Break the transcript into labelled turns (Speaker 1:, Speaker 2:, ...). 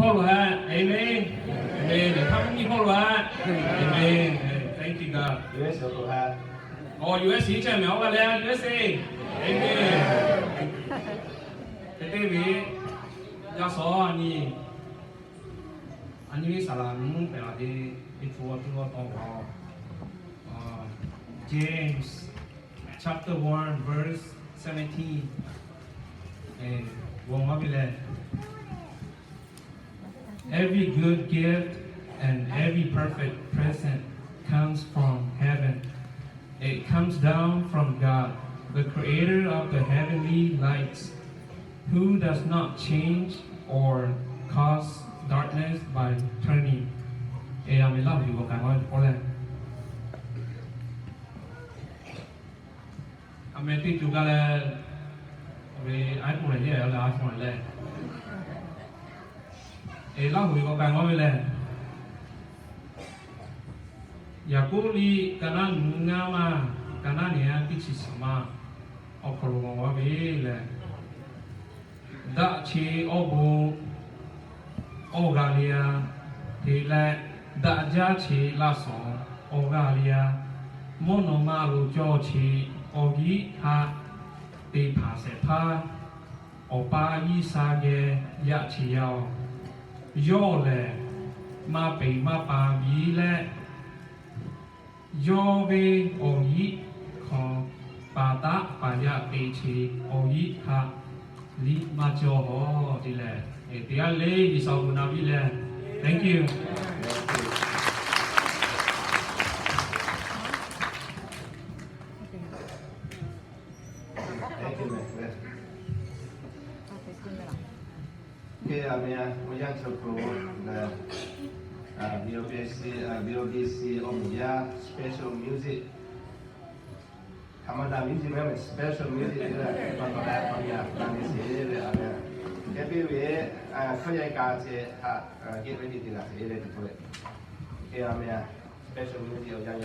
Speaker 1: Follow her. Amen. Amen. How many follow her? Amen. Thank you, God.
Speaker 2: US 有個係
Speaker 1: Oh, US 以前苗個咧 USA. Amen. 這位要說你，你啥啦？你不要的，你做這個禱告。James chapter 1 verse 17. Every good gift and every perfect present comes from heaven. It comes down from God, the creator of the heavenly lights, who does not change or cause darkness by turning. I love you, Amen. Ti juga le, iPhone le, iPhone le. Love you, le. Yakuli kanan ngama kanan ya kici sama okolo wa le. Da chi obu ogalia tila da ja chi la so ogalia mono malu jo chi ogi ha te pa se pa opa yi sa ge ya chi yao yo le ma pe ma pa bi le yo ve ogi ko pa ta pa ya pe chi ogi ha li ma jo ho di le te ya le di sa bu na bi le. Thank you.
Speaker 2: Okay, yang sepuluh BOBC Omnia special music. Kamada music memang special music juga. Contoh ya, nanti sih ada. Tapi kau yang kasih get ready tidak sih, itu boleh. Okay, special music yang